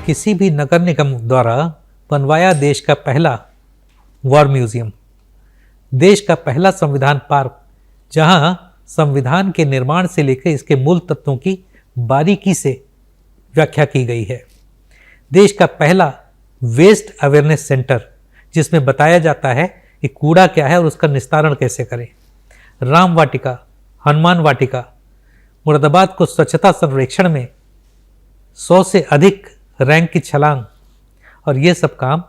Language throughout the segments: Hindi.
किसी भी नगर निगम द्वारा बनवाया देश का पहला वॉर म्यूजियम, देश का पहला संविधान पार्क जहां संविधान के निर्माण से लेकर इसके मूल तत्वों की बारीकी से व्याख्या की गई है, देश का पहला वेस्ट अवेयरनेस सेंटर जिसमें बताया जाता है कि कूड़ा क्या है और उसका निस्तारण कैसे करें, राम वाटिका, हनुमान वाटिका, मुरादाबाद को स्वच्छता सर्वेक्षण में 100 से अधिक रैंक की छलांग। और ये सब काम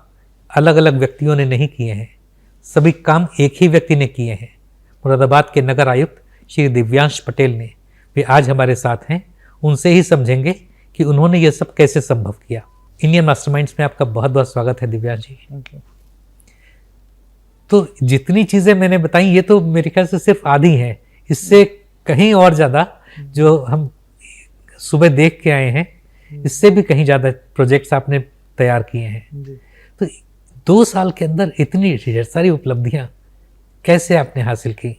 अलग अलग व्यक्तियों ने नहीं किए हैं, सभी काम एक ही व्यक्ति ने किए हैं, मुरादाबाद के नगर आयुक्त श्री दिव्यांश पटेल ने। वे आज हमारे साथ हैं, उनसे ही समझेंगे कि उन्होंने ये सब कैसे संभव किया। इंडियन मास्टरमाइंड्स में आपका बहुत बहुत स्वागत है दिव्यांश जी। तो जितनी चीज़ें मैंने बताई ये तो मेरे ख्याल से सिर्फ आधी हैं, इससे कहीं और ज़्यादा जो हम सुबह देख के आए हैं, इससे भी कहीं ज़्यादा प्रोजेक्ट्स आपने तैयार किए हैं। तो 2 साल के अंदर इतनी ढेर सारी उपलब्धियां कैसे आपने हासिल की?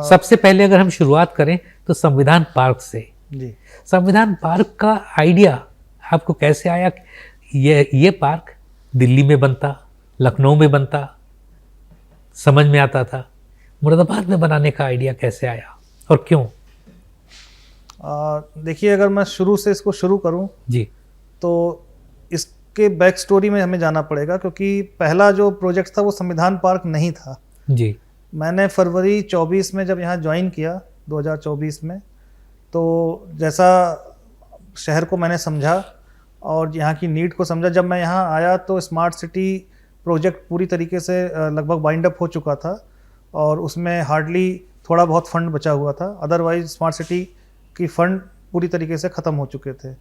सबसे पहले अगर हम शुरुआत करें तो संविधान पार्क से। संविधान पार्क का आइडिया आपको कैसे आया? ये पार्क दिल्ली में बनता, लखनऊ में बनता, समझ में आता था, मुरादाबाद में बनाने का आइडिया कैसे आया और क्यों? देखिए, अगर मैं शुरू से इसको शुरू करूं जी, तो इसके बैक स्टोरी में हमें जाना पड़ेगा, क्योंकि पहला जो प्रोजेक्ट था वो संविधान पार्क नहीं था। जी, मैंने फरवरी 24 में जब यहाँ ज्वाइन किया 2024 में, तो जैसा शहर को मैंने समझा और यहाँ की नीड को समझा, जब मैं यहाँ आया तो स्मार्ट सिटी प्रोजेक्ट पूरी तरीके से लगभग बाइंड अप हो चुका था और उसमें हार्डली थोड़ा बहुत फंड बचा हुआ था। अदरवाइज स्मार्ट सिटी की फंड पूरी तरीके से ख़त्म हो चुके थे।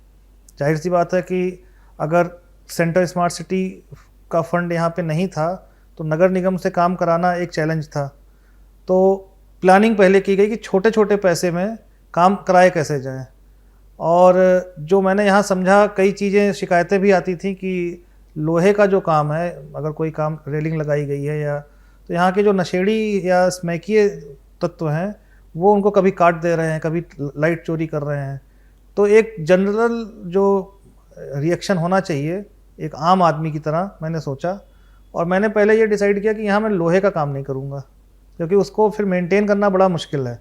जाहिर सी बात है कि अगर सेंटर स्मार्ट सिटी का फंड यहाँ पे नहीं था तो नगर निगम से काम कराना एक चैलेंज था। तो प्लानिंग पहले की गई कि छोटे छोटे पैसे में काम कराए कैसे जाएं। और जो मैंने यहाँ समझा, कई चीज़ें, शिकायतें भी आती थी कि लोहे का जो काम है, अगर कोई काम रेलिंग लगाई गई है या, तो यहाँ के जो नशेड़ी या स्मैकीय तत्व हैं वो उनको कभी काट दे रहे हैं, कभी लाइट चोरी कर रहे हैं। तो एक जनरल जो रिएक्शन होना चाहिए एक आम आदमी की तरह, मैंने सोचा और मैंने पहले ये डिसाइड किया कि यहाँ मैं लोहे का काम नहीं करूँगा, क्योंकि उसको फिर मेंटेन करना बड़ा मुश्किल है।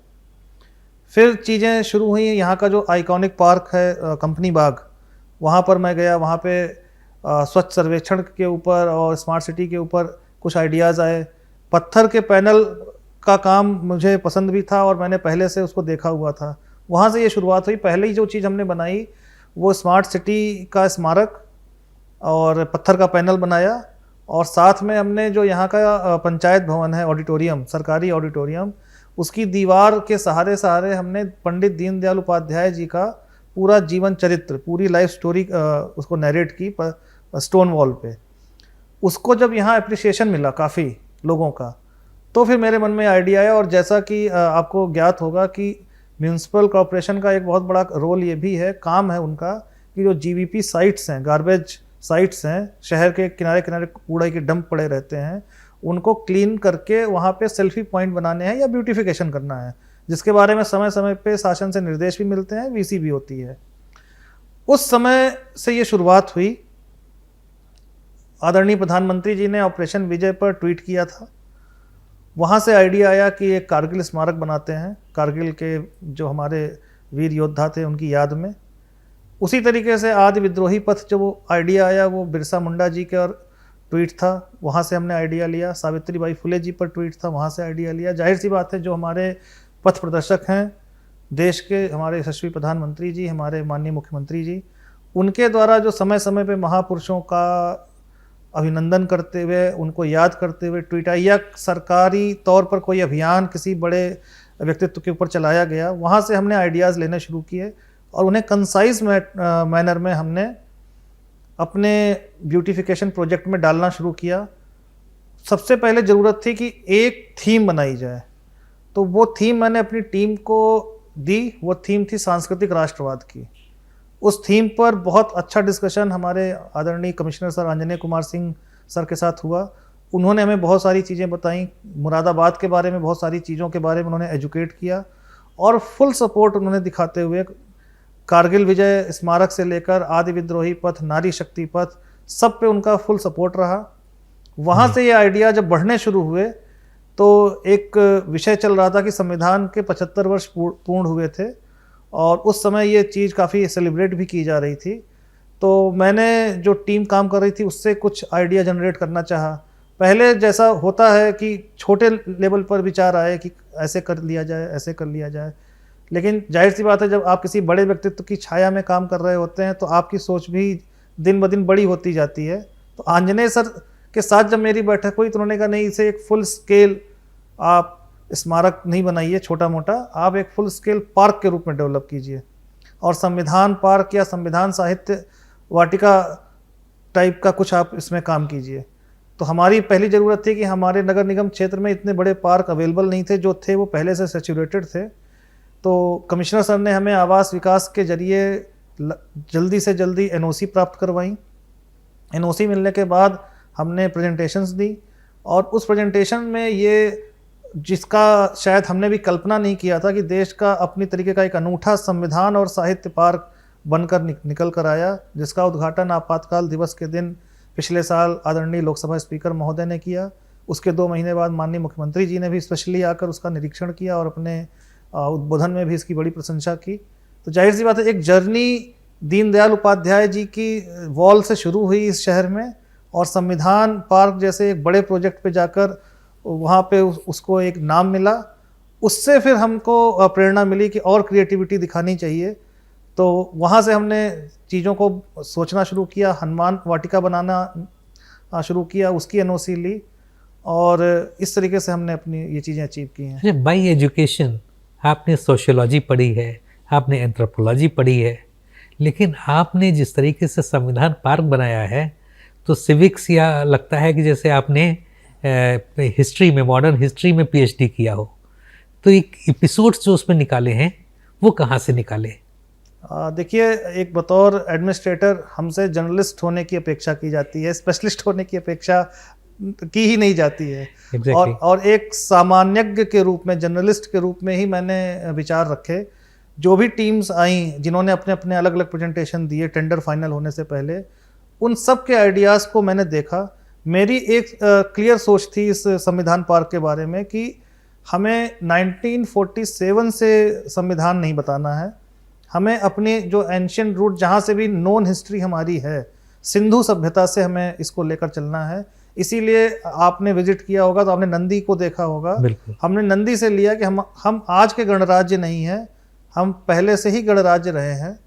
फिर चीज़ें शुरू हुई। यहाँ का जो आइकॉनिक पार्क है कंपनी बाग, वहाँ पर मैं गया। वहाँ पे स्वच्छ सर्वेक्षण के ऊपर और स्मार्ट सिटी के ऊपर कुछ आइडियाज़ आए। पत्थर के पैनल का काम मुझे पसंद भी था और मैंने पहले से उसको देखा हुआ था। वहाँ से ये शुरुआत हुई। पहले ही जो चीज़ हमने बनाई वो स्मार्ट सिटी का स्मारक और पत्थर का पैनल बनाया, और साथ में हमने जो यहाँ का पंचायत भवन है, ऑडिटोरियम, सरकारी ऑडिटोरियम, उसकी दीवार के सहारे सहारे हमने पंडित दीनदयाल उपाध्याय जी का पूरा जीवन चरित्र, पूरी लाइफ स्टोरी उसको नरेट की स्टोन वॉल पे। उसको जब यहाँ अप्रिसिएशन मिला काफ़ी लोगों का, तो फिर मेरे मन में आइडिया आया। और जैसा कि आपको ज्ञात होगा कि म्यूनसिपल कॉरपोरेशन का एक बहुत बड़ा रोल ये भी है, काम है उनका, कि जो जीवीपी साइट्स हैं, गार्बेज साइट्स हैं, शहर के किनारे किनारे कूड़े के डंप पड़े रहते हैं, उनको क्लीन करके वहाँ पे सेल्फी पॉइंट बनाने हैं या ब्यूटिफिकेशन करना है, जिसके बारे में समय समय पे शासन से निर्देश भी मिलते हैं, वीसी भी होती है। उस समय से ये शुरुआत हुई। आदरणीय प्रधानमंत्री जी ने ऑपरेशन विजय पर ट्वीट किया था। वहाँ से आइडिया आया कि एक कारगिल स्मारक बनाते हैं, कारगिल के जो हमारे वीर योद्धा थे उनकी याद में। उसी तरीके से आदि विद्रोही पथ, जो वो आइडिया आया वो बिरसा मुंडा जी के और ट्वीट था, वहाँ से हमने आइडिया लिया। सावित्रीबाई फुले जी पर ट्वीट था, वहाँ से आइडिया लिया। जाहिर सी बात है, जो हमारे पथ प्रदर्शक हैं देश के, हमारे यशस्वी प्रधानमंत्री जी, हमारे माननीय मुख्यमंत्री जी, उनके द्वारा जो समय समय पे महापुरुषों का अभिनंदन करते हुए, उनको याद करते हुए ट्वीट आई, या सरकारी तौर पर कोई अभियान किसी बड़े व्यक्तित्व के ऊपर चलाया गया, वहाँ से हमने आइडियाज़ लेने शुरू किए और उन्हें कंसाइज मैनर में हमने अपने ब्यूटिफिकेशन प्रोजेक्ट में डालना शुरू किया। सबसे पहले ज़रूरत थी कि एक थीम बनाई जाए, तो वो थीम मैंने अपनी टीम को दी। वो थीम थी सांस्कृतिक राष्ट्रवाद की। उस थीम पर बहुत अच्छा डिस्कशन हमारे आदरणीय commissioner sir Anjaneya Kumar Singh sir के साथ हुआ। उन्होंने हमें बहुत सारी चीज़ें बताई, मुरादाबाद के बारे में बहुत सारी चीज़ों के बारे में उन्होंने एजुकेट किया और फुल सपोर्ट उन्होंने दिखाते हुए कारगिल विजय स्मारक से लेकर आदि विद्रोही पथ, नारी शक्ति पथ, सब पे उनका फुल सपोर्ट रहा। वहाँ से ये आइडिया जब बढ़ने शुरू हुए तो एक विषय चल रहा था कि संविधान के 75 वर्ष पूर्ण हुए थे और उस समय ये चीज़ काफ़ी सेलिब्रेट भी की जा रही थी। तो मैंने जो टीम काम कर रही थी उससे कुछ आइडिया जनरेट करना चाहा। पहले जैसा होता है कि छोटे लेवल पर विचार आए कि ऐसे कर लिया जाए, ऐसे कर लिया जाए, लेकिन जाहिर सी बात है जब आप किसी बड़े व्यक्तित्व की छाया में काम कर रहे होते हैं तो आपकी सोच भी दिन ब दिन बड़ी होती जाती है। तो आंजनेय सर के साथ जब मेरी बैठक हुई तो उन्होंने कहा नहीं, इसे एक फुल स्केल आप स्मारक नहीं बनाइए छोटा मोटा, आप एक फुल स्केल पार्क के रूप में डेवलप कीजिए और संविधान पार्क या संविधान साहित्य वाटिका टाइप का कुछ आप इसमें काम कीजिए। तो हमारी पहली ज़रूरत थी कि हमारे नगर निगम क्षेत्र में इतने बड़े पार्क अवेलेबल नहीं थे, जो थे वो पहले से सैचुरेटेड थे। तो कमिश्नर सर ने हमें आवास विकास के जरिए जल्दी से जल्दी एनओसी प्राप्त करवाई। एनओसी मिलने के बाद हमने प्रेजेंटेशंस दी और उस प्रेजेंटेशन में ये, जिसका शायद हमने भी कल्पना नहीं किया था कि देश का अपनी तरीके का एक अनूठा संविधान और साहित्य पार्क बनकर निकल कर आया, जिसका उद्घाटन आपातकाल दिवस के दिन पिछले साल आदरणीय लोकसभा स्पीकर महोदय ने किया। उसके 2 महीने बाद माननीय मुख्यमंत्री जी ने भी स्पेशली आकर उसका निरीक्षण किया और अपने उद्बोधन में भी इसकी बड़ी प्रशंसा की। तो जाहिर सी बात है एक जर्नी दीनदयाल उपाध्याय जी की वॉल से शुरू हुई इस शहर में और संविधान पार्क जैसे एक बड़े प्रोजेक्ट पे जाकर वहाँ पे उसको एक नाम मिला। उससे फिर हमको प्रेरणा मिली कि और क्रिएटिविटी दिखानी चाहिए। तो वहाँ से हमने चीज़ों को सोचना शुरू किया, हनुमान वाटिका बनाना शुरू किया, उसकी एनओसी ली और इस तरीके से हमने अपनी ये चीज़ें अचीव की हैं। बाई एजुकेशन आपने सोशियोलॉजी पढ़ी है, आपने एंथ्रोपोलॉजी पढ़ी है, लेकिन आपने जिस तरीके से संविधान पार्क बनाया है तो सिविक्स या लगता है कि जैसे आपने हिस्ट्री में, मॉडर्न हिस्ट्री में पीएचडी किया हो। तो एक एपिसोड्स जो उसमें निकाले हैं वो कहाँ से निकाले? देखिए, एक बतौर एडमिनिस्ट्रेटर हमसे जर्नलिस्ट होने की अपेक्षा की जाती है, स्पेशलिस्ट होने की अपेक्षा की ही नहीं जाती है। exactly. और एक सामान्यज्ञ के रूप में, जर्नलिस्ट के रूप में ही मैंने विचार रखे। जो भी टीम्स आई जिन्होंने अपने अपने अलग अलग प्रेजेंटेशन दिए टेंडर फाइनल होने से पहले, उन सब के आइडियाज़ को मैंने देखा। मेरी एक क्लियर सोच थी इस संविधान पार्क के बारे में कि हमें 1947 से संविधान नहीं बताना है, हमें अपनी जो एंशियंट रूट जहाँ से भी नोन हिस्ट्री हमारी है, सिंधु सभ्यता से हमें इसको लेकर चलना है। इसीलिए आपने विजिट किया होगा तो आपने नंदी को देखा होगा। हमने नंदी से लिया कि हम आज के गणराज्य नहीं हैं, हम पहले से ही गणराज्य रहे हैं।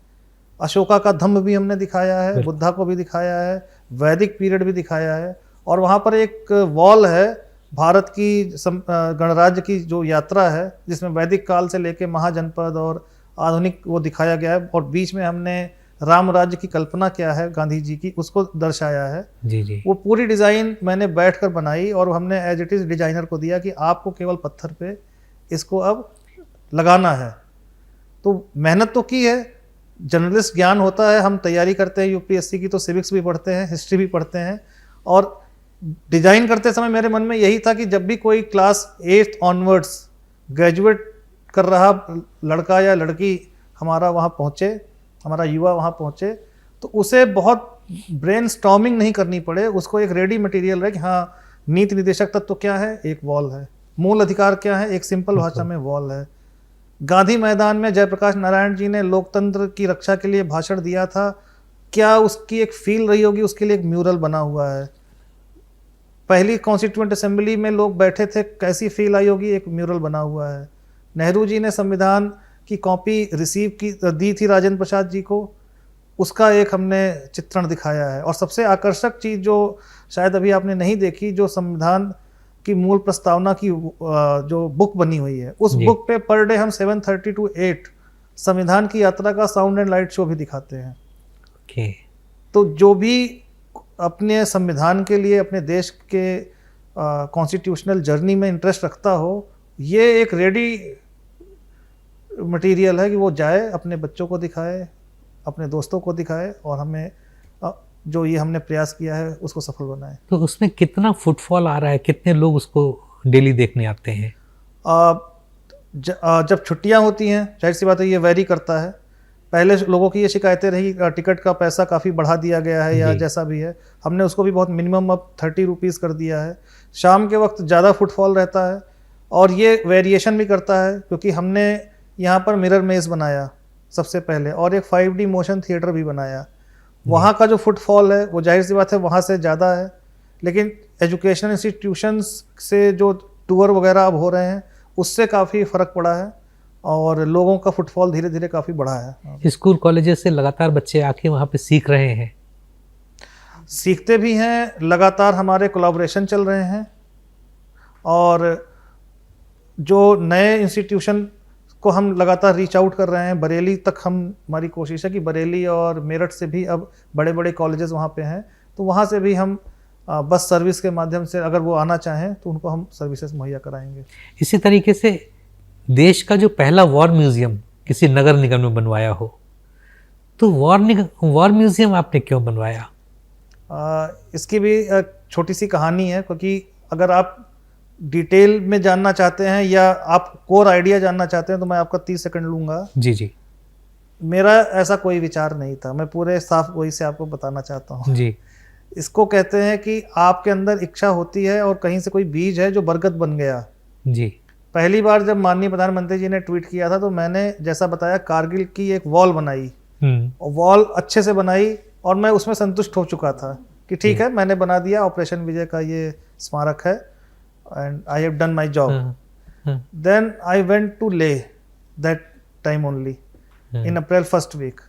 अशोका का धम्म भी हमने दिखाया है, बुद्धा को भी दिखाया है, वैदिक पीरियड भी दिखाया है और वहाँ पर एक वॉल है भारत की गणराज्य की जो यात्रा है, जिसमें वैदिक काल से लेके महाजनपद और आधुनिक वो दिखाया गया है और बीच में हमने राम राज्य की कल्पना क्या है गांधी जी की, उसको दर्शाया है। जी। वो पूरी डिज़ाइन मैंने बैठकर बनाई और हमने एज इट इज़ डिजाइनर को दिया कि आपको केवल पत्थर पे इसको अब लगाना है। तो मेहनत तो की है, जर्नलिस्ट ज्ञान होता है, हम तैयारी करते हैं यूपीएससी की तो सिविक्स भी पढ़ते हैं, हिस्ट्री भी पढ़ते हैं और डिज़ाइन करते समय मेरे मन में यही था कि जब भी कोई क्लास 8 ऑनवर्ड्स ग्रेजुएट कर रहा लड़का या लड़की हमारा वहाँ पहुँचे, हमारा युवा वहाँ पहुँचे, तो उसे बहुत ब्रेन स्टॉर्मिंग नहीं करनी पड़े, उसको एक रेडी मटेरियल रहे कि हाँ, नीति निदेशक तत्व क्या है, एक वॉल है, मूल अधिकार क्या है, एक सिंपल भाषा में वॉल है। गांधी मैदान में जयप्रकाश नारायण जी ने लोकतंत्र की रक्षा के लिए भाषण दिया था, क्या उसकी एक फील रही होगी, उसके लिए एक म्यूरल बना हुआ है। पहली कॉन्स्टिट्यूएंट असेंबली में लोग बैठे थे, कैसी फील आई होगी, एक म्यूरल बना हुआ है। नेहरू जी ने संविधान की कॉपी दी थी राजेंद्र प्रसाद जी को, उसका एक हमने चित्रण दिखाया है। और सबसे आकर्षक चीज़ जो शायद अभी आपने नहीं देखी, जो संविधान की मूल प्रस्तावना की जो बुक बनी हुई है, उस बुक पे पर डे हम 7:30 to 8 संविधान की यात्रा का साउंड एंड लाइट शो भी दिखाते हैं। तो जो भी अपने संविधान के लिए, अपने देश के कॉन्स्टिट्यूशनल जर्नी में इंटरेस्ट रखता हो, ये एक रेडी मटेरियल है कि वो जाए, अपने बच्चों को दिखाए, अपने दोस्तों को दिखाए और हमें जो ये हमने प्रयास किया है उसको सफल बनाए। तो उसमें कितना फुटफॉल आ रहा है, कितने लोग उसको डेली देखने आते हैं? जब छुट्टियां होती हैं, जाहिर सी बात है ये वेरी करता है। पहले लोगों की ये शिकायतें रही कि टिकट का पैसा काफ़ी बढ़ा दिया गया है या जी। जैसा भी है, हमने उसको भी बहुत मिनिमम अब 30 रुपीज़ कर दिया है। शाम के वक्त ज़्यादा फुटफॉल रहता है और ये वेरिएशन भी करता है क्योंकि हमने यहाँ पर मिरर मेज़ बनाया सबसे पहले और एक 5D मोशन थिएटर भी बनाया। वहाँ का जो फुटफॉल है वो जाहिर सी बात है वहाँ से ज़्यादा है, लेकिन एजुकेशनल इंस्टीट्यूशंस से जो टूर वगैरह अब हो रहे हैं उससे काफ़ी फ़र्क पड़ा है और लोगों का फुटफॉल धीरे धीरे काफ़ी बढ़ा है। स्कूल कॉलेजेस से लगातार बच्चे आके वहाँ पे सीख रहे हैं। सीखते भी हैं, लगातार हमारे कोलैबोरेशन चल रहे हैं और जो नए इंस्टीट्यूशन को हम लगातार रीच आउट कर रहे हैं। बरेली तक हमारी कोशिश है कि बरेली और मेरठ से भी अब बड़े बड़े कॉलेजेस वहाँ पे हैं, तो वहाँ से भी हम बस सर्विस के माध्यम से अगर वो आना चाहें तो उनको हम सर्विसेज मुहैया कराएंगे। इसी तरीके से देश का जो पहला वॉर म्यूजियम किसी नगर निगम में बनवाया हो, तो वॉर म्यूजियम आपने क्यों बनवाया? इसकी भी छोटी सी कहानी है, क्योंकि अगर आप डिटेल में जानना चाहते हैं या आप कोर आइडिया जानना चाहते हैं तो मैं आपका 30 सेकंड लूँगा। जी जी मेरा ऐसा कोई विचार नहीं था, मैं पूरे साफ वही से आपको बताना चाहता हूँ। जी इसको कहते हैं कि आपके अंदर इच्छा होती है और कहीं से कोई बीज है जो बरगद बन गया। जी। पहली बार जब माननीय प्रधानमंत्री जी ने ट्वीट किया था तो मैंने जैसा बताया कारगिल की एक वॉल बनाई और वॉल अच्छे से बनाई और मैं उसमें संतुष्ट हो चुका था कि ठीक है मैंने बना दिया, ऑपरेशन विजय का ये स्मारक है and I have done my job. Then I went to ले that time only in April first week,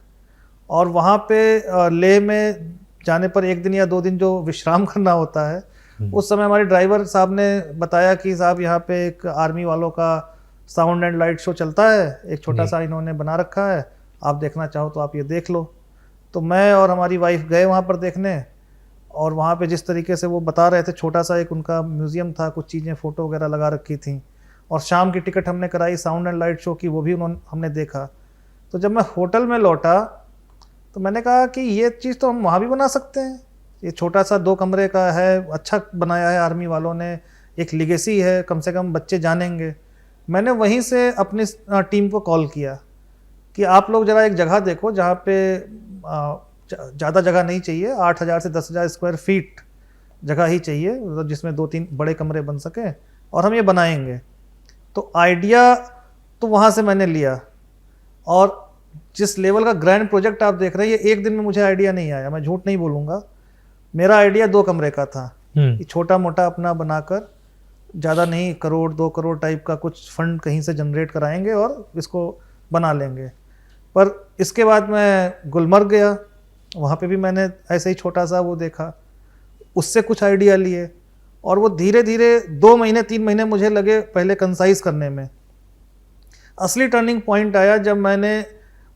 और वहाँ पे लेह में जाने पर 1 दिन या 2 दिन जो विश्राम करना होता है, उस समय हमारे ड्राइवर साहब ने बताया कि साहब यहाँ पे एक आर्मी वालों का साउंड एंड लाइट शो चलता है, एक छोटा सा इन्होंने बना रखा है, आप देखना चाहो तो आप ये देख लो। तो मैं और हमारी वाइफ गए वहाँ पर देखने, और वहाँ पे जिस तरीके से वो बता रहे थे, छोटा सा एक उनका म्यूज़ियम था, कुछ चीज़ें फ़ोटो वगैरह लगा रखी थी, और शाम की टिकट हमने कराई साउंड एंड लाइट शो की, वो भी हमने देखा। तो जब मैं होटल में लौटा तो मैंने कहा कि ये चीज़ तो हम वहाँ भी बना सकते हैं, ये छोटा सा 2 कमरे का है, अच्छा बनाया है आर्मी वालों ने, एक लिगेसी है, कम से कम बच्चे जानेंगे। मैंने वहीं से अपनी टीम को कॉल किया कि आप लोग ज़रा एक जगह देखो जहाँ पे ज़्यादा जगह नहीं चाहिए, 8,000 से 10,000 स्क्वायर फीट जगह ही चाहिए, मतलब जिसमें 2-3 बड़े कमरे बन सकें, और हम ये बनाएंगे। तो आइडिया तो वहाँ से मैंने लिया, और जिस लेवल का ग्रैंड प्रोजेक्ट आप देख रहे हैं, ये 1 दिन में मुझे आइडिया नहीं आया, मैं झूठ नहीं बोलूँगा। मेरा आइडिया 2 कमरे का था कि छोटा मोटा अपना बनाकर, ज़्यादा नहीं, 1 करोड़ 2 करोड़ टाइप का कुछ फंड कहीं से जनरेट कराएंगे और इसको बना लेंगे। पर इसके बाद मैं गुलमर्ग गया, वहाँ पे भी मैंने ऐसे ही छोटा सा वो देखा, उससे कुछ आइडिया लिए, और वो धीरे धीरे 2 महीने 3 महीने मुझे लगे पहले कंसाइज करने में। असली टर्निंग पॉइंट आया जब मैंने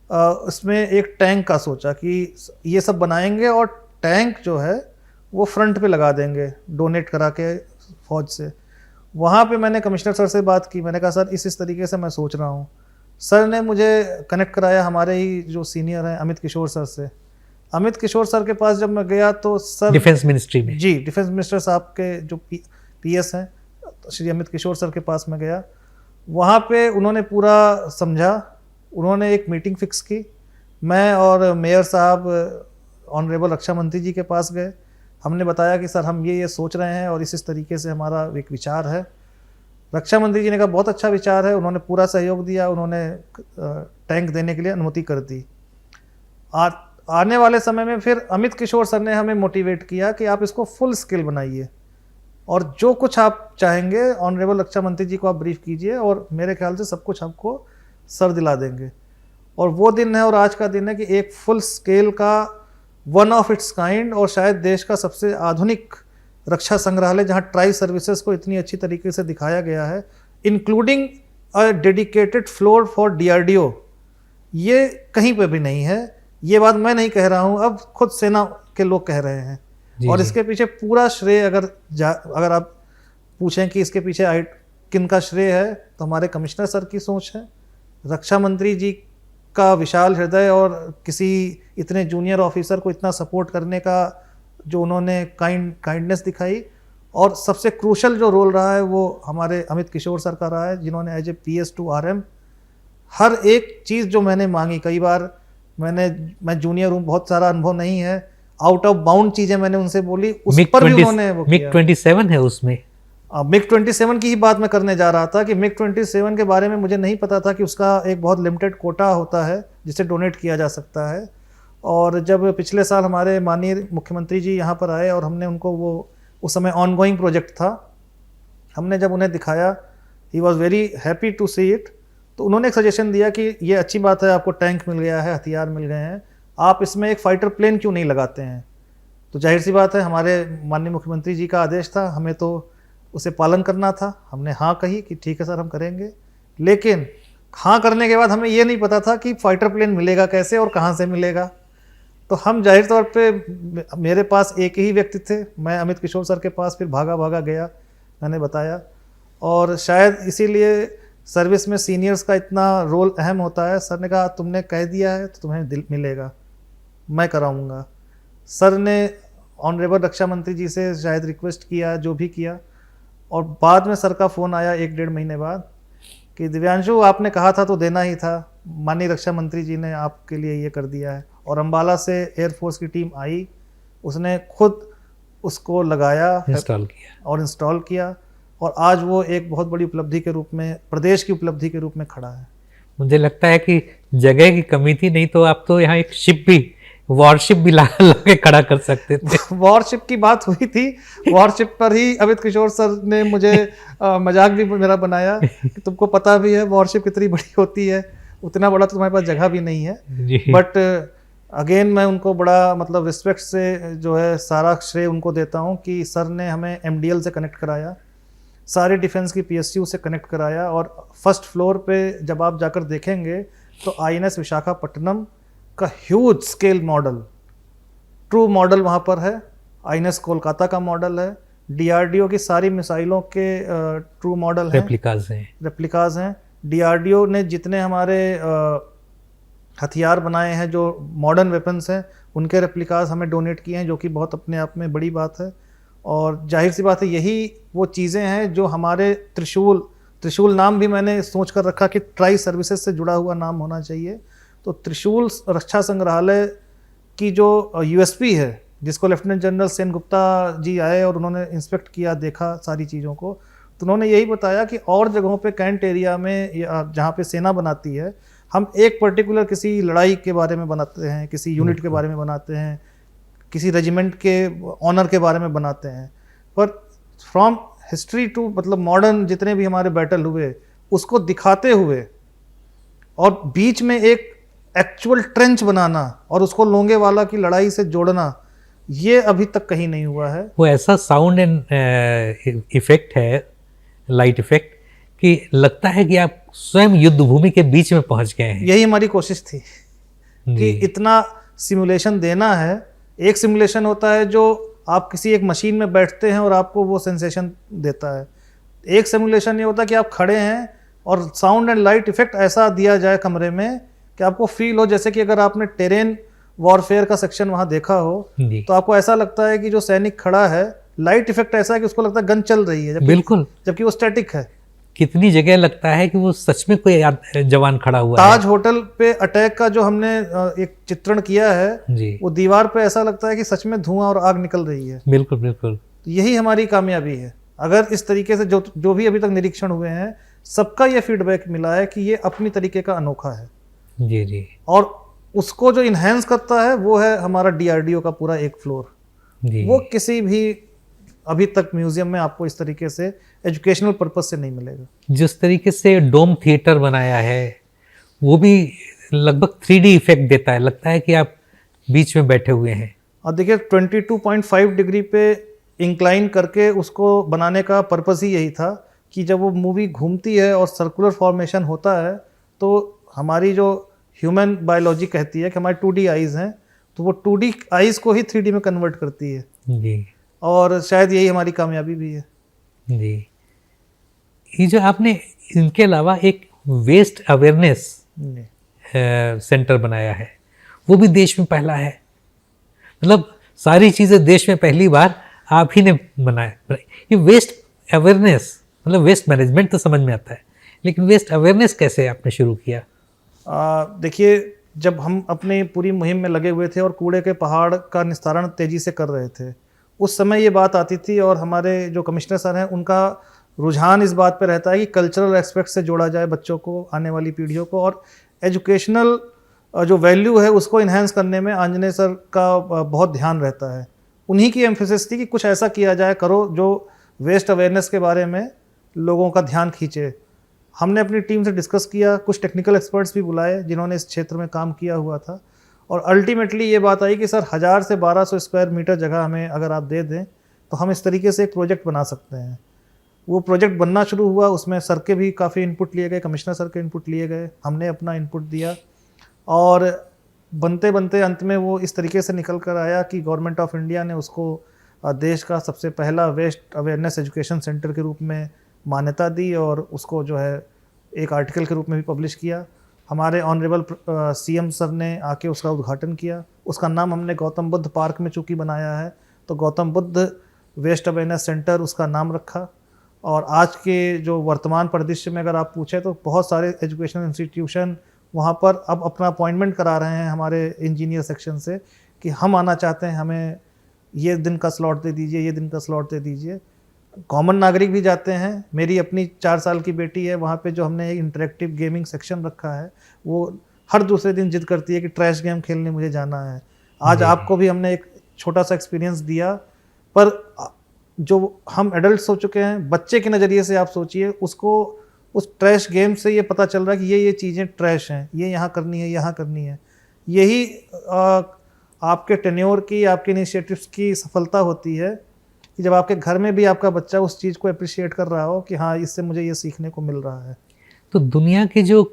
इसमें एक टैंक का सोचा कि ये सब बनाएंगे और टैंक जो है वो फ्रंट पे लगा देंगे डोनेट करा के फौज से। वहाँ पे मैंने कमिश्नर सर से बात की, मैंने कहा सर इस तरीके से मैं सोच रहा हूँ। सर ने मुझे कनेक्ट कराया हमारे ही जो सीनियर हैं अमित किशोर सर से। अमित किशोर सर के पास जब मैं गया तो सर डिफेंस मिनिस्ट्री में, जी डिफेंस मिनिस्टर साहब के जो PS हैं श्री अमित किशोर सर के पास मैं गया। वहाँ पे उन्होंने पूरा समझा, उन्होंने एक मीटिंग फिक्स की, मैं और मेयर साहब ऑनरेबल रक्षा मंत्री जी के पास गए। हमने बताया कि सर हम ये सोच रहे हैं और इस तरीके से हमारा एक विचार है। रक्षा मंत्री जी ने कहा बहुत अच्छा विचार है, उन्होंने पूरा सहयोग दिया, उन्होंने टैंक देने के लिए अनुमति कर दी। आने वाले समय में फिर अमित किशोर सर ने हमें मोटिवेट किया कि आप इसको फुल स्केल बनाइए और जो कुछ आप चाहेंगे ऑनरेबल रक्षा मंत्री जी को आप ब्रीफ कीजिए, और मेरे ख्याल से सब कुछ आपको सर दिला देंगे। और वो दिन है और आज का दिन है कि एक फुल स्केल का वन ऑफ इट्स काइंड और शायद देश का सबसे आधुनिक रक्षा संग्रहालय, जहां ट्राई सर्विसेज को इतनी अच्छी तरीके से दिखाया गया है, including a dedicated floor for DRDO। ये कहीं पे भी नहीं है, ये बात मैं नहीं कह रहा हूँ, अब खुद सेना के लोग कह रहे हैं। और इसके पीछे पूरा श्रेय अगर आप पूछें कि इसके पीछे किन का श्रेय है, तो हमारे कमिश्नर सर की सोच है, रक्षा मंत्री जी का विशाल हृदय, और किसी इतने जूनियर ऑफिसर को इतना सपोर्ट करने का जो उन्होंने काइंडनेस दिखाई, और सबसे क्रूशल जो रोल रहा है वो हमारे अमित किशोर सर का रहा है, जिन्होंने एज ए PS2 RM हर एक चीज़ जो मैंने मांगी, कई बार मैं जूनियर हूँ, बहुत सारा अनुभव नहीं है, आउट ऑफ बाउंड चीजें मैंने उनसे बोली, उस मिग पर भी उन्होंने वो मिग 27 है उसमें। मिग 27 की ही बात मैं करने जा रहा था कि मिग 27 के बारे में मुझे नहीं पता था कि उसका एक बहुत लिमिटेड कोटा होता है जिसे डोनेट किया जा सकता है। और जब पिछले साल हमारे माननीय मुख्यमंत्री जी यहाँ पर आए और हमने उनको वो उस समय ऑनगोइंग प्रोजेक्ट था, हमने जब उन्हें दिखाया, he was very happy to see it. तो उन्होंने एक सजेशन दिया कि ये अच्छी बात है, आपको टैंक मिल गया है, हथियार मिल गए हैं, आप इसमें एक फाइटर प्लेन क्यों नहीं लगाते हैं। तो जाहिर सी बात है, हमारे माननीय मुख्यमंत्री जी का आदेश था, हमें तो उसे पालन करना था। हमने हाँ कही कि ठीक है सर, हम करेंगे। लेकिन हाँ करने के बाद हमें ये नहीं पता था कि फाइटर प्लेन मिलेगा कैसे और कहाँ से मिलेगा। तो हम जाहिर तौर पे, मेरे पास एक ही व्यक्ति थे, मैं अमित किशोर सर के पास फिर भागा भागा गया, मैंने बताया। और शायद इसीलिए सर्विस में सीनियर्स का इतना रोल अहम होता है। सर ने कहा तुमने कह दिया है तो तुम्हें दिल मिलेगा, मैं कराऊंगा। सर ने ऑनरेबल रक्षा मंत्री जी से शायद रिक्वेस्ट किया, जो भी किया, और बाद में सर का फ़ोन आया 1-1.5 महीने बाद कि दिव्यांशु आपने कहा था तो देना ही था, माननीय रक्षा मंत्री जी ने आपके लिए ये कर दिया है। और अम्बाला से एयरफोर्स की टीम आई, उसने खुद उसको लगाया, इंस्टॉल किया और आज वो एक बहुत बड़ी उपलब्धि के रूप में, प्रदेश की उपलब्धि के रूप में खड़ा है। मुझे लगता है कि जगह की कमी थी, नहीं तो आप तो यहाँ एक शिप भी, वॉरशिप भी ला के खड़ा कर सकते थे। वॉरशिप की बात हुई थी, वॉरशिप पर ही अमित किशोर सर ने मुझे मजाक भी मेरा बनाया कि तुमको पता भी है वॉरशिप कितनी बड़ी होती है, उतना बड़ा तो तुम्हारे पास जगह भी नहीं है। बट अगेन मैं उनको बड़ा मतलब रिस्पेक्ट से जो है सारा श्रेय उनको देता हूँ कि सर ने हमें MDL से कनेक्ट कराया, सारे डिफेंस की PSU से कनेक्ट कराया। और फर्स्ट फ्लोर पे जब आप जाकर देखेंगे तो INS विशाखापट्टनम का huge scale model, true model वहाँ पर है, INS कोलकाता का मॉडल है, DRDO की सारी मिसाइलों के ट्रू मॉडल हैं, रेप्लिकाज हैं। DRDO ने जितने हमारे हथियार बनाए हैं जो मॉडर्न वेपन्स हैं, उनके रेप्लिकाज हमें डोनेट किए हैं, जो कि बहुत अपने आप में बड़ी बात है। और जाहिर सी बात है, यही वो चीज़ें हैं जो हमारे त्रिशूल नाम भी मैंने सोच कर रखा कि ट्राई सर्विसेज से जुड़ा हुआ नाम होना चाहिए। तो त्रिशूल रक्षा संग्रहालय की जो USP है, जिसको लेफ्टिनेंट जनरल सेन गुप्ता जी आए और उन्होंने इंस्पेक्ट किया, देखा सारी चीज़ों को, तो उन्होंने यही बताया कि और जगहों पे कैंट एरिया में जहाँ पे सेना बनाती है, हम एक पर्टिकुलर किसी लड़ाई के बारे में बनाते हैं, किसी यूनिट के बारे में बनाते हैं, किसी रेजिमेंट के ऑनर के बारे में बनाते हैं, पर फ्रॉम हिस्ट्री टू मतलब मॉडर्न जितने भी हमारे बैटल हुए उसको दिखाते हुए और बीच में एक एक्चुअल ट्रेंच बनाना और उसको लोंगेवाला की लड़ाई से जोड़ना, ये अभी तक कहीं नहीं हुआ है। वो ऐसा साउंड एंड इफेक्ट है, लाइट इफेक्ट, कि लगता है कि आप स्वयं युद्ध भूमि के बीच में पहुंच गए हैं। यही हमारी कोशिश थी कि इतना सिमुलेशन देना है। एक सिमुलेशन होता है जो आप किसी एक मशीन में बैठते हैं और आपको वो सेंसेशन देता है, एक सिमुलेशन ये होता है कि आप खड़े हैं और साउंड एंड लाइट इफेक्ट ऐसा दिया जाए कमरे में कि आपको फील हो जैसे कि अगर आपने टेरेन वॉरफेयर का सेक्शन वहाँ देखा हो तो आपको ऐसा लगता है कि जो सैनिक खड़ा है, लाइट इफेक्ट ऐसा है कि उसको लगता है गन चल रही है, बिल्कुल, जबकि वो स्टैटिक है। कितनी जगह लगता है कि वो सच में कोई जवान खड़ा हुआ ताज होटल पे अटैक का जो हमने एक चित्रण किया है जी, वो दीवार पे ऐसा लगता है कि सच में धुआं और आग निकल रही है। बिल्कुल बिल्कुल, यही हमारी कामयाबी है। अगर इस तरीके से जो भी अभी तक निरीक्षण हुए हैं, सबका ये फीडबैक मिला है कि ये अपनी तरीके का अनोखा है। जी जी। और उसको जो इन्हेंस करता है वो है हमारा DRDO का पूरा एक फ्लोर। वो किसी भी अभी तक म्यूजियम में आपको इस तरीके से एजुकेशनल पर्पस से नहीं मिलेगा। जिस तरीके से डोम थिएटर बनाया है वो भी लगभग 3D इफेक्ट देता है, लगता है कि आप बीच में बैठे हुए हैं। और देखिए 22.5 डिग्री पे इंक्लाइन करके उसको बनाने का पर्पस ही यही था कि जब वो मूवी घूमती है और सर्कुलर फॉर्मेशन होता है तो हमारी जो ह्यूमन बायोलॉजी कहती है कि हमारी 2D आइज़ हैं, तो वो 2D आइज़ को ही 3D में कन्वर्ट करती है जी। और शायद यही हमारी कामयाबी भी है जी। ये जो आपने इनके अलावा एक वेस्ट अवेयरनेस सेंटर बनाया है, वो भी देश में पहला है। मतलब सारी चीज़ें देश में पहली बार आप ही ने बनाया। ये वेस्ट अवेयरनेस, मतलब वेस्ट मैनेजमेंट तो समझ में आता है, लेकिन वेस्ट अवेयरनेस कैसे आपने शुरू किया? देखिए जब हम अपनी पूरी मुहिम में लगे हुए थे और कूड़े के पहाड़ का निस्तारण तेज़ी से कर रहे थे, उस समय ये बात आती थी और हमारे जो कमिश्नर सर हैं उनका रुझान इस बात पे रहता है कि कल्चरल एस्पेक्ट से जोड़ा जाए बच्चों को, आने वाली पीढ़ियों को, और एजुकेशनल जो वैल्यू है उसको इन्हेंस करने में आंजनेय सर का बहुत ध्यान रहता है। उन्हीं की एम्फेसिस थी कि कुछ ऐसा किया जाए करो जो वेस्ट अवेयरनेस के बारे में लोगों का ध्यान खींचे। हमने अपनी टीम से डिस्कस किया, कुछ टेक्निकल एक्सपर्ट्स भी बुलाए जिन्होंने इस क्षेत्र में काम किया हुआ था, और अल्टीमेटली ये बात आई कि सर 1000 से 1200 स्क्वायर मीटर जगह हमें अगर आप दे दें तो हम इस तरीके से एक प्रोजेक्ट बना सकते हैं। वो प्रोजेक्ट बनना शुरू हुआ, उसमें सर के भी काफ़ी इनपुट लिए गए, कमिश्नर सर के इनपुट लिए गए, हमने अपना इनपुट दिया, और बनते बनते अंत में वो इस तरीके से निकल कर आया कि गवर्नमेंट ऑफ इंडिया ने उसको देश का सबसे पहला वेस्ट अवेयरनेस एजुकेशन सेंटर के रूप में मान्यता दी, और उसको जो है एक आर्टिकल के रूप में भी पब्लिश किया। हमारे ऑनरेबल सीएम सर ने आके उसका उद्घाटन किया। उसका नाम हमने गौतम बुद्ध पार्क में चूँकि बनाया है तो Gautam Buddha waste awareness centre उसका नाम रखा। और आज के जो वर्तमान परिदृश्य में अगर आप पूछें तो बहुत सारे एजुकेशनल इंस्टीट्यूशन वहाँ पर अब अपना अपॉइंटमेंट करा रहे हैं हमारे इंजीनियर सेक्शन से कि हम आना चाहते हैं, हमें ये दिन का स्लॉट दे दीजिए, ये दिन का स्लॉट दे दीजिए। कॉमन नागरिक भी जाते हैं। मेरी अपनी 4 साल की बेटी है, वहाँ पे जो हमने एक इंटरेक्टिव गेमिंग सेक्शन रखा है वो हर दूसरे दिन जिद करती है कि ट्रैश गेम खेलने मुझे जाना है। आज आपको भी हमने एक छोटा सा एक्सपीरियंस दिया, पर जो हम एडल्ट हो चुके हैं, बच्चे के नज़रिए से आप सोचिए, उसको उस ट्रैश गेम से ये पता चल रहा है कि ये चीज़ें ट्रैश हैं, ये यहाँ करनी है, यहाँ करनी है। यही आपके टेन्योर की, आपके इनिशिएटिव्स की सफलता होती है कि जब आपके घर में भी आपका बच्चा उस चीज़ को अप्रिशिएट कर रहा हो कि हाँ, इससे मुझे ये सीखने को मिल रहा है। तो दुनिया की जो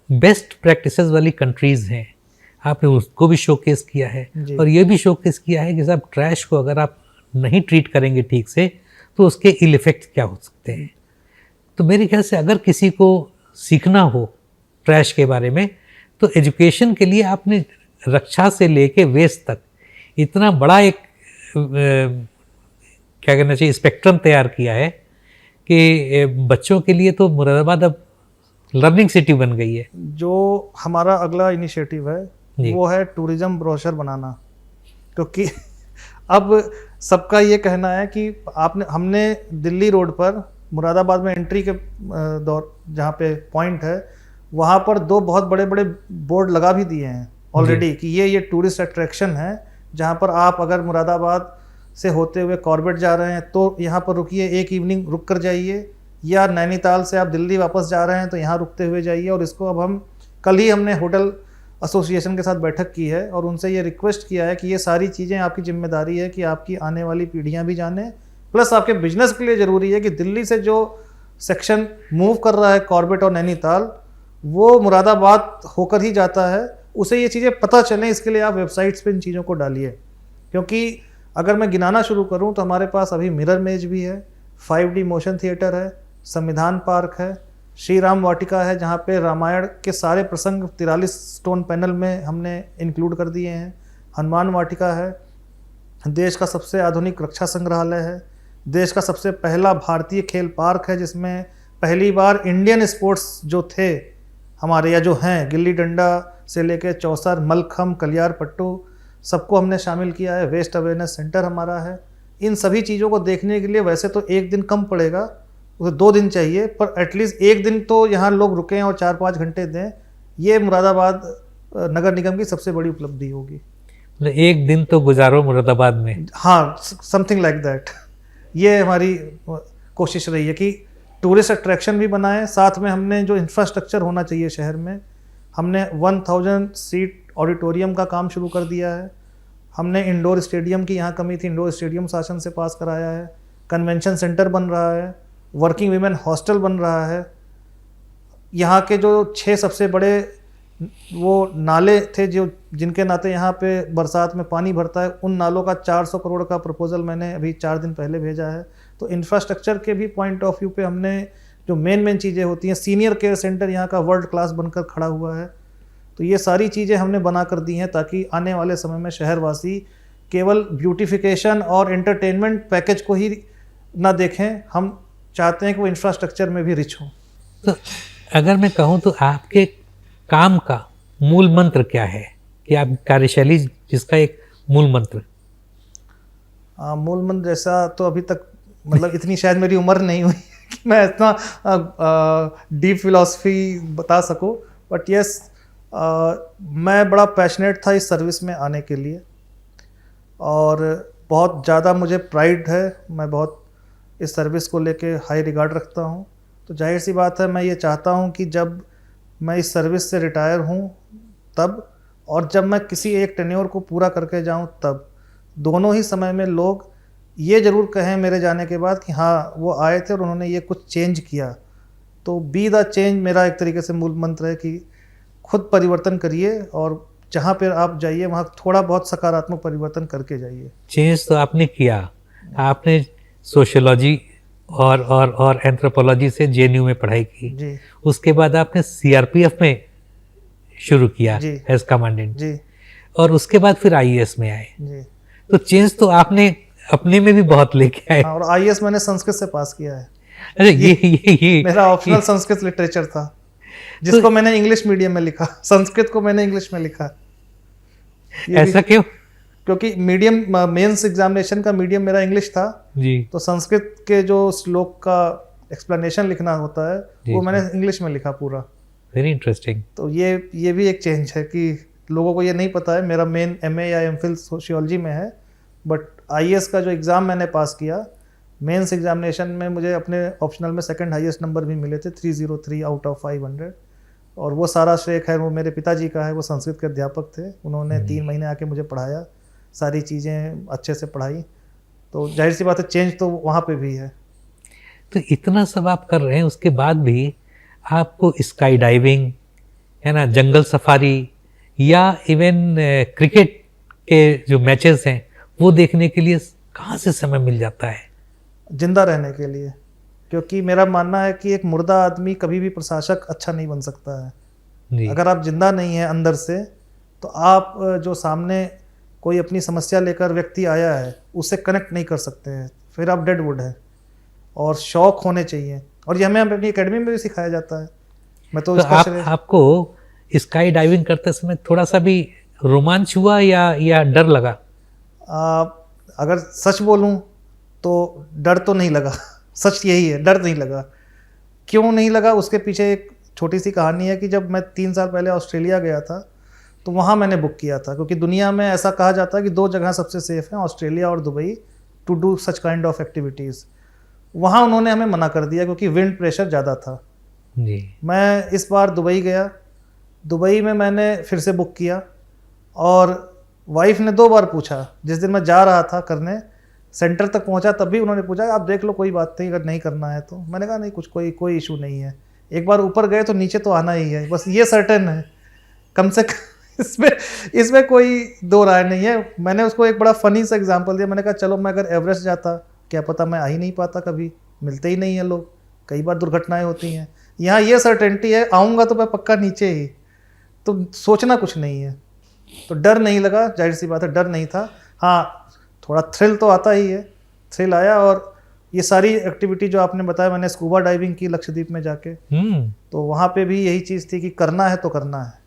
बेस्ट प्रैक्टिसेस वाली कंट्रीज़ हैं, आपने उसको भी शोकेस किया है और ये भी शोकेस किया है कि साहब ट्रैश को अगर आप नहीं ट्रीट करेंगे ठीक से तो उसके इल इफेक्ट क्या हो सकते हैं। तो मेरे ख्याल से अगर किसी को सीखना हो ट्रैश के बारे में तो एजुकेशन के लिए आपने रक्षा से लेके वेस्ट तक इतना बड़ा एक क्या कहना चाहिए स्पेक्ट्रम तैयार किया है कि बच्चों के लिए तो मुरादाबाद अब लर्निंग सिटी बन गई है। जो हमारा अगला इनिशिएटिव है वो है टूरिज्म ब्रोशर बनाना, क्योंकि अब सबका ये कहना है कि हमने दिल्ली रोड पर मुरादाबाद में एंट्री के दौर जहाँ पे पॉइंट है वहाँ पर 2 बहुत बड़े बड़े बोर्ड लगा भी दिए हैं ऑलरेडी कि ये टूरिस्ट अट्रैक्शन है, जहाँ पर आप अगर मुरादाबाद से होते हुए कॉर्बेट जा रहे हैं तो यहाँ पर रुकिए, एक इवनिंग रुक कर जाइए, या नैनीताल से आप दिल्ली वापस जा रहे हैं तो यहाँ रुकते हुए जाइए। और इसको अब हम कल ही हमने होटल एसोसिएशन के साथ बैठक की है और उनसे ये रिक्वेस्ट किया है कि ये सारी चीज़ें आपकी जिम्मेदारी है कि आपकी आने वाली पीढ़ियाँ भी जाने, प्लस आपके बिजनेस के लिए ज़रूरी है कि दिल्ली से जो सेक्शन मूव कर रहा है कॉर्बेट और नैनीताल वो मुरादाबाद होकर ही जाता है, उसे ये चीज़ें पता चलें। इसके लिए आप वेबसाइट्स पे इन चीज़ों को डालिए, क्योंकि अगर मैं गिनाना शुरू करूं तो हमारे पास अभी मिरर मेज भी है, 5D मोशन थिएटर है, संविधान पार्क है, श्री राम वाटिका है जहां पे रामायण के सारे प्रसंग 43 स्टोन पैनल में हमने इंक्लूड कर दिए हैं, हनुमान वाटिका है, देश का सबसे आधुनिक रक्षा संग्रहालय है, देश का सबसे पहला भारतीय खेल पार्क है जिसमें पहली बार इंडियन स्पोर्ट्स जो थे हमारे या जो हैं गिल्ली डंडा से लेके चौसर, मलखम, कलियार पट्टू सबको हमने शामिल किया है। वेस्ट अवेयरनेस सेंटर हमारा है। इन सभी चीज़ों को देखने के लिए वैसे तो 1 दिन कम पड़ेगा, उसे 2 दिन चाहिए, पर एटलीस्ट 1 दिन तो यहाँ लोग रुकें और 4-5 घंटे दें। ये मुरादाबाद नगर निगम की सबसे बड़ी उपलब्धि होगी। 1 दिन तो गुजारो मुरादाबाद में। हाँ, समथिंग लाइक दैट। ये हमारी कोशिश रही है कि टूरिस्ट अट्रैक्शन भी बनाएं, साथ में हमने जो इंफ्रास्ट्रक्चर होना चाहिए शहर में, हमने 1000 सीट ऑडिटोरियम का काम शुरू कर दिया है। हमने इंडोर स्टेडियम की यहाँ कमी थी, इंडोर स्टेडियम शासन से पास कराया है। कन्वेंशन सेंटर बन रहा है, वर्किंग वीमेन हॉस्टल बन रहा है। यहाँ के जो 6 सबसे बड़े वो नाले थे जो जिनके नाते यहाँ पे बरसात में पानी भरता है, उन नालों का 400 करोड़ का प्रपोजल मैंने अभी 4 दिन पहले भेजा है। तो इंफ्रास्ट्रक्चर के भी पॉइंट ऑफ व्यू पे हमने जो मेन चीज़ें होती हैं, सीनियर केयर सेंटर यहाँ का वर्ल्ड क्लास बनकर खड़ा हुआ है। तो ये सारी चीज़ें हमने बना कर दी हैं ताकि आने वाले समय में शहरवासी केवल ब्यूटिफिकेशन और एंटरटेनमेंट पैकेज को ही ना देखें, हम चाहते हैं कि वो इंफ्रास्ट्रक्चर में भी रिच हों। तो अगर मैं कहूँ तो आपके काम का मूल मंत्र क्या है, कि आप कार्यशैली जिसका एक मूल मंत्र? मूल मंत्र जैसा तो अभी तक मतलब इतनी शायद मेरी उम्र नहीं हुई कि मैं इतना डीप फिलॉसफी बता सकूं, बट यस, मैं बड़ा पैशनेट था इस सर्विस में आने के लिए, और बहुत ज़्यादा मुझे प्राइड है, मैं बहुत इस सर्विस को लेके हाई रिगार्ड रखता हूं। तो जाहिर सी बात है, मैं ये चाहता हूं कि जब मैं इस सर्विस से रिटायर हूं तब, और जब मैं किसी एक टेन्योर को पूरा करके जाऊं तब, दोनों ही समय में लोग ये ज़रूर कहें मेरे जाने के बाद कि हाँ वो आए थे और उन्होंने ये कुछ चेंज किया। तो बी द चेंज मेरा एक तरीके से मूल मंत्र है कि खुद परिवर्तन करिए, और जहाँ पर आप जाइए वहाँ थोड़ा बहुत सकारात्मक परिवर्तन करके जाइए। चेंज तो आपने किया, आपने सोशियोलॉजी और एंथ्रोपोलॉजी से जेएनयू में पढ़ाई की जी उसके बाद आपने सीआरपीएफ में शुरू किया जी एज कमांडेंट, जी और उसके बाद फिर आईएएस में आए। जी। तो चेंज तो आपने अपने में भी बहुत लेके आए। हाँ, और आईएएस मैंने संस्कृत से पास किया है। अरे ये मेरा ऑप्शनल संस्कृत लिटरेचर था, जिसको मैंने इंग्लिश मीडियम में लिखा, संस्कृत को मैंने इंग्लिश में लिखा। ऐसा क्यों? क्योंकि मीडियम मेंस एग्जामिनेशन का मीडियम मेरा इंग्लिश था जी, तो संस्कृत के जो श्लोक का एक्सप्लेनेशन लिखना होता है वो मैंने इंग्लिश में लिखा पूरा। Very interesting. तो ये भी एक चेंज है कि लोगों को ये नहीं पता है, मेरा मेन एमए या एमफिल सोशियोलॉजी में है, बट आईएएस का जो एग्ज़ाम मैंने पास किया, मेंस एग्जामिनेशन में मुझे अपने ऑप्शनल में सेकंड हाईएस्ट नंबर भी मिले थे, 303 आउट ऑफ 500। और वो सारा श्रेय खैर वो मेरे पिताजी का है, वो संस्कृत के अध्यापक थे, उन्होंने 3 महीने आके मुझे पढ़ाया, सारी चीज़ें अच्छे से पढ़ाई। तो जाहिर सी बात है चेंज तो वहाँ पे भी है। तो इतना सब आप कर रहे हैं, उसके बाद भी आपको स्काई डाइविंग, है ना, जंगल सफारी, या इवन क्रिकेट के जो मैचेस हैं वो देखने के लिए कहाँ से समय मिल जाता है? जिंदा रहने के लिए, क्योंकि मेरा मानना है कि एक मुर्दा आदमी कभी भी प्रशासक अच्छा नहीं बन सकता है। जी, अगर आप जिंदा नहीं हैं अंदर से, तो आप जो सामने कोई अपनी समस्या लेकर व्यक्ति आया है उससे कनेक्ट नहीं कर सकते हैं, फिर आप डेड वुड है। और शौक होने चाहिए, और ये हमें अपनी एकेडमी में भी सिखाया जाता है। मैं तो इसका आपको स्काई डाइविंग करते समय थोड़ा सा भी रोमांच हुआ या डर लगा? अगर सच बोलूं तो डर तो नहीं लगा सच यही है, डर नहीं लगा। क्यों नहीं लगा, उसके पीछे एक छोटी सी कहानी है कि जब मैं 3 साल पहले ऑस्ट्रेलिया गया था तो वहाँ मैंने बुक किया था, क्योंकि दुनिया में ऐसा कहा जाता है कि 2 जगह सबसे सेफ हैं, ऑस्ट्रेलिया और Dubai, to do such kind of activities. वहाँ उन्होंने हमें मना कर दिया क्योंकि विंड प्रेशर ज़्यादा था। जी, मैं इस बार दुबई गया, दुबई में मैंने फिर से बुक किया, और वाइफ ने 2 बार पूछा, जिस दिन मैं जा रहा था करने, सेंटर तक पहुंचा तब भी उन्होंने पूछा आप देख लो कोई बात नहीं, अगर नहीं करना है तो। मैंने कहा नहीं, कुछ कोई इशू नहीं है, एक बार ऊपर गए तो नीचे तो आना ही है, बस ये सर्टेन है, कम से कम इसमें कोई 2 राय नहीं है। मैंने उसको एक बड़ा फनी सा एग्जांपल दिया, मैंने कहा चलो मैं अगर एवरेस्ट जाता, क्या पता मैं आ ही नहीं पाता, कभी मिलते ही नहीं है लोग, कई बार दुर्घटनाएं होती हैं। यहाँ ये सर्टेनिटी है, आऊँगा तो मैं पक्का नीचे ही, तो सोचना कुछ नहीं है। तो डर नहीं लगा, जाहिर सी बात है डर नहीं था। हाँ, थोड़ा थ्रिल तो आता ही है, थ्रिल आया। और ये सारी एक्टिविटी जो आपने बताया, मैंने स्कूबा डाइविंग की लक्षद्वीप में जाके, तो वहाँ पे भी यही चीज़ थी कि करना है तो करना है।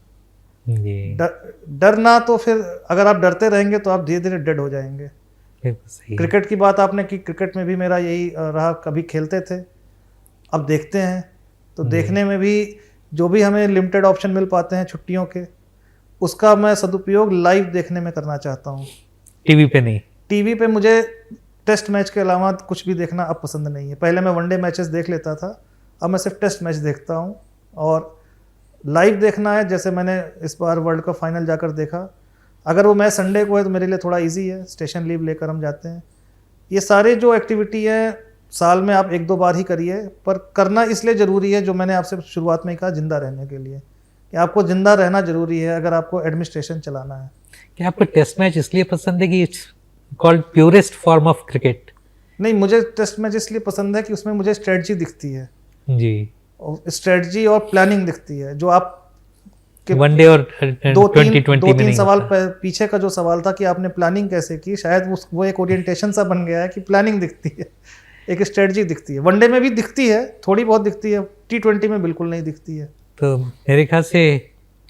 डरना तो फिर अगर आप डरते रहेंगे तो आप धीरे धीरे डेड हो जाएंगे। क्रिकेट की बात आपने की, क्रिकेट में भी मेरा यही रहा, कभी खेलते थे, अब देखते हैं। तो देखने में भी जो भी हमें लिमिटेड ऑप्शन मिल पाते हैं छुट्टियों के, उसका मैं सदुपयोग लाइव देखने में करना चाहता हूँ, टीवी पे नहीं। टीवी पे मुझे टेस्ट मैच के अलावा कुछ भी देखना अब पसंद नहीं है। पहले मैं वनडे मैचेस देख लेता था, अब मैं सिर्फ टेस्ट मैच देखता हूँ। और लाइव देखना है, जैसे मैंने इस बार वर्ल्ड कप फाइनल जाकर देखा, अगर वो मैच संडे को है तो मेरे लिए थोड़ा इजी है, स्टेशन लीव लेकर हम जाते हैं। ये सारे जो एक्टिविटी है साल में आप 1-2 बार ही करिए, पर करना इसलिए ज़रूरी है, जो मैंने आपसे शुरुआत में ही कहा, जिंदा रहने के लिए, कि आपको जिंदा रहना ज़रूरी है अगर आपको एडमिनिस्ट्रेशन चलाना है। क्या आपको टेस्ट मैच इसलिए पसंद है कि it's called purest form of cricket? नहीं, मुझे टेस्ट मैच इसलिए पसंद है कि उसमें मुझे स्ट्रेटजी दिखती है जी, स्ट्रेटजी और प्लानिंग दिखती है। जो आप वनडे और 2020 सवाल पीछे का जो सवाल था कि आपने प्लानिंग कैसे की, शायद वो एक ओरिएंटेशन सा बन गया है कि प्लानिंग दिखती है, एक स्ट्रेटजी दिखती है। वनडे में भी दिखती है, थोड़ी बहुत दिखती है, T20 में बिल्कुल नहीं दिखती है। तो मेरे ख्याल से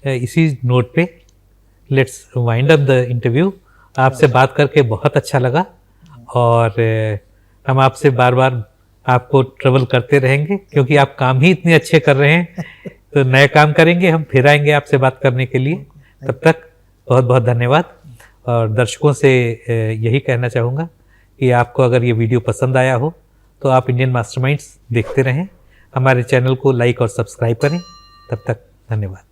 इसी नोट पे let's wind up the interview. आपसे बात करके बहुत अच्छा लगा और हम आपसे बार बार आपको ट्रबल करते रहेंगे क्योंकि आप काम ही इतने अच्छे कर रहे हैं। तो नए काम करेंगे, हम फिर आएंगे आपसे बात करने के लिए। तब तक बहुत बहुत धन्यवाद। और दर्शकों से यही कहना चाहूँगा कि आपको अगर ये वीडियो पसंद आया हो तो आप इंडियन मास्टरमाइंड्स देखते रहें, हमारे चैनल को लाइक और सब्सक्राइब करें। तब तक धन्यवाद।